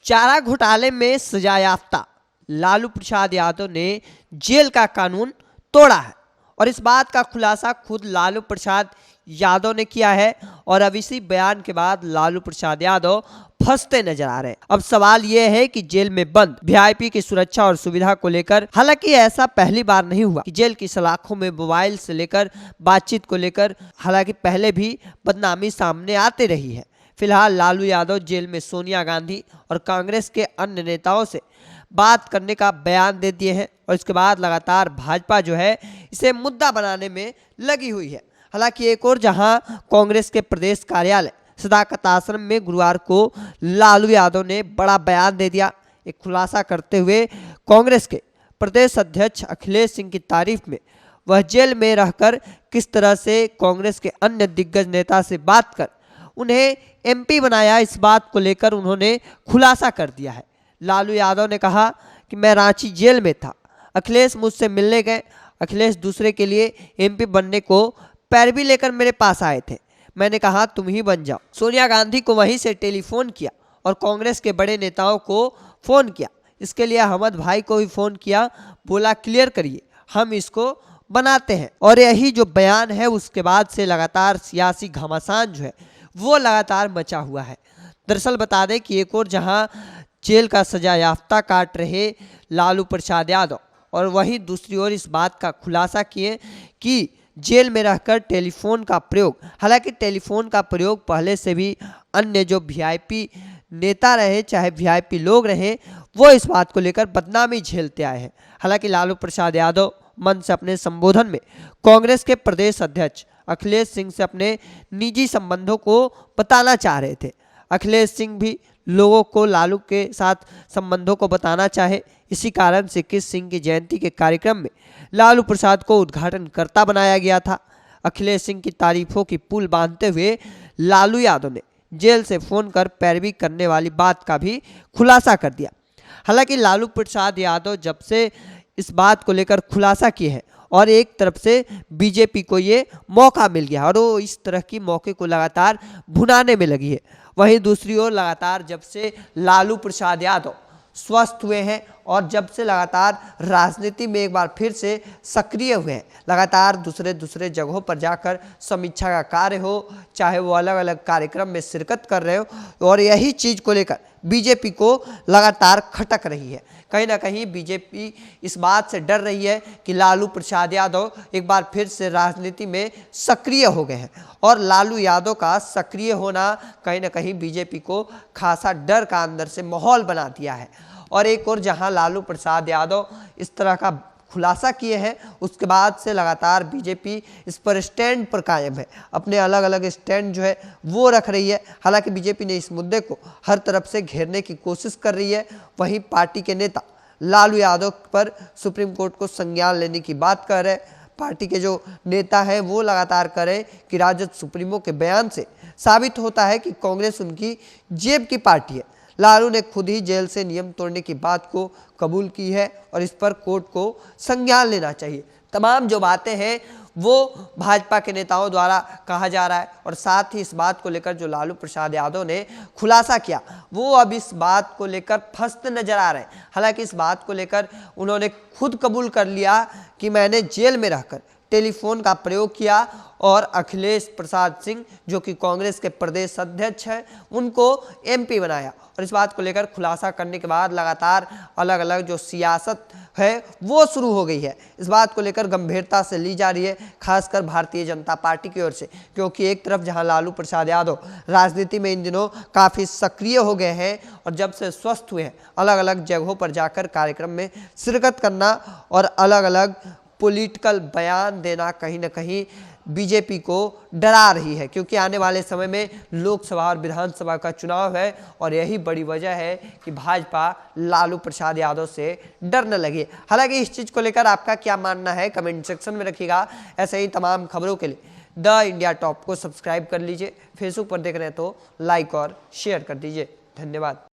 चारा घोटाले में सजायाफ्ता लालू प्रसाद यादव ने जेल का कानून तोड़ा है और इस बात का खुलासा खुद लालू प्रसाद यादव ने किया है। और अब इसी बयान के बाद लालू प्रसाद यादव फंसते नजर आ रहे हैं। अब सवाल यह है कि जेल में बंद वीआईपी की सुरक्षा और सुविधा को लेकर, हालांकि ऐसा पहली बार नहीं हुआ कि जेल की सलाखों में मोबाइल से लेकर बातचीत को लेकर हालांकि पहले भी बदनामी सामने आती रही है। फिलहाल लालू यादव जेल में सोनिया गांधी और कांग्रेस के अन्य नेताओं से बात करने का बयान दे दिए हैं और इसके बाद लगातार भाजपा जो है इसे मुद्दा बनाने में लगी हुई है। हालांकि एक और जहां कांग्रेस के प्रदेश कार्यालय सदाकत आश्रम में गुरुवार को लालू यादव ने बड़ा बयान दे दिया। एक खुलासा करते हुए कांग्रेस के प्रदेश अध्यक्ष अखिलेश सिंह की तारीफ में वह जेल में रहकर किस तरह से कांग्रेस के अन्य दिग्गज नेता से बात कर उन्हें एमपी बनाया, इस बात को लेकर उन्होंने खुलासा कर दिया है। लालू यादव ने कहा कि मैं रांची जेल में था, अखिलेश मुझसे मिलने गए, अखिलेश दूसरे के लिए एमपी बनने को पैरवी लेकर मेरे पास आए थे, मैंने कहा तुम ही बन जाओ। सोनिया गांधी को वहीं से टेलीफोन किया और कांग्रेस के बड़े नेताओं को फ़ोन किया, इसके लिए अहमद भाई को भी फ़ोन किया, बोला क्लियर करिए हम इसको बनाते हैं। और यही जो बयान है उसके बाद से लगातार सियासी घमासान जो है वो लगातार मचा हुआ है। दरअसल बता दें कि एक और जहां जेल का सजा याफ्ता काट रहे लालू प्रसाद यादव और वहीं दूसरी ओर इस बात का खुलासा किए कि जेल में रहकर टेलीफोन का प्रयोग, हालांकि टेलीफोन का प्रयोग पहले से भी अन्य जो वीआईपी नेता रहे चाहे वीआईपी लोग रहे वो इस बात को लेकर बदनामी झेलते आए हैं। हालांकि लालू प्रसाद यादव मन से अपने संबोधन में कांग्रेस के प्रदेश अध्यक्ष अखिलेश सिंह से अपने निजी संबंधों को बताना चाह रहे थे। अखिलेश सिंह भी लोगों को लालू के साथ संबंधों को बताना चाहे, इसी कारण से किस सिंह की जयंती के कार्यक्रम में लालू प्रसाद को उद्घाटनकर्ता बनाया गया था। अखिलेश सिंह की तारीफों की पुल बांधते हुए लालू यादव ने जेल से फोन कर पैरवी करने वाली बात का भी खुलासा कर दिया। हालांकि लालू प्रसाद यादव जब से इस बात को लेकर खुलासा किए हैं और एक तरफ से बीजेपी को ये मौका मिल गया और वो इस तरह की मौके को लगातार भुनाने में लगी है। वहीं दूसरी ओर लगातार जब से लालू प्रसाद यादव स्वस्थ हुए हैं और जब से लगातार राजनीति में एक बार फिर से सक्रिय हुए हैं, लगातार दूसरे जगहों पर जाकर समीक्षा का कार्य हो, चाहे वो अलग अलग कार्यक्रम में शिरकत कर रहे हो, और यही चीज़ को लेकर बीजेपी को लगातार खटक रही है। कहीं ना कहीं बीजेपी इस बात से डर रही है कि लालू प्रसाद यादव एक बार फिर से राजनीति में सक्रिय हो गए हैं और लालू यादव का सक्रिय होना कहीं ना कहीं बीजेपी को खासा डर का अंदर से माहौल बना दिया है। और एक और जहां लालू प्रसाद यादव इस तरह का खुलासा किए हैं उसके बाद से लगातार बीजेपी इस पर स्टैंड पर कायम है, अपने अलग अलग स्टैंड जो है वो रख रही है। हालांकि बीजेपी ने इस मुद्दे को हर तरफ से घेरने की कोशिश कर रही है। वहीं पार्टी के नेता लालू यादव पर सुप्रीम कोर्ट को संज्ञान लेने की बात कर रहे हैं। पार्टी के जो नेता हैं वो लगातार कह रहे हैं कि राजद सुप्रीमो के बयान से साबित होता है कि कांग्रेस उनकी जेब की पार्टी है। लालू ने खुद ही जेल से नियम तोड़ने की बात को कबूल की है और इस पर कोर्ट को संज्ञान लेना चाहिए। तमाम जो बातें हैं वो भाजपा के नेताओं द्वारा कहा जा रहा है और साथ ही इस बात को लेकर जो लालू प्रसाद यादव ने खुलासा किया वो अब इस बात को लेकर फंसते नजर आ रहे हैं। हालांकि इस बात को लेकर उन्होंने खुद कबूल कर लिया कि मैंने जेल में रहकर टेलीफोन का प्रयोग किया और अखिलेश प्रसाद सिंह जो कि कांग्रेस के प्रदेश अध्यक्ष हैं उनको एमपी बनाया। और इस बात को लेकर खुलासा करने के बाद लगातार अलग अलग जो सियासत है वो शुरू हो गई है। इस बात को लेकर गंभीरता से ली जा रही है खासकर भारतीय जनता पार्टी की ओर से, क्योंकि एक तरफ जहां लालू प्रसाद यादव राजनीति में इन दिनों काफ़ी सक्रिय हो गए हैं और जब से स्वस्थ हुए हैं अलग अलग जगहों पर जाकर कार्यक्रम में शिरकत करना और अलग अलग पॉलिटिकल बयान देना कहीं ना कहीं बीजेपी को डरा रही है, क्योंकि आने वाले समय में लोकसभा और विधानसभा का चुनाव है और यही बड़ी वजह है कि भाजपा लालू प्रसाद यादव से डरने लगी। हालांकि इस चीज़ को लेकर आपका क्या मानना है कमेंट सेक्शन में रखिएगा। ऐसे ही तमाम खबरों के लिए द इंडिया टॉप को सब्सक्राइब कर लीजिए, फेसबुक पर देख रहे हैं तो लाइक और शेयर कर दीजिए। धन्यवाद।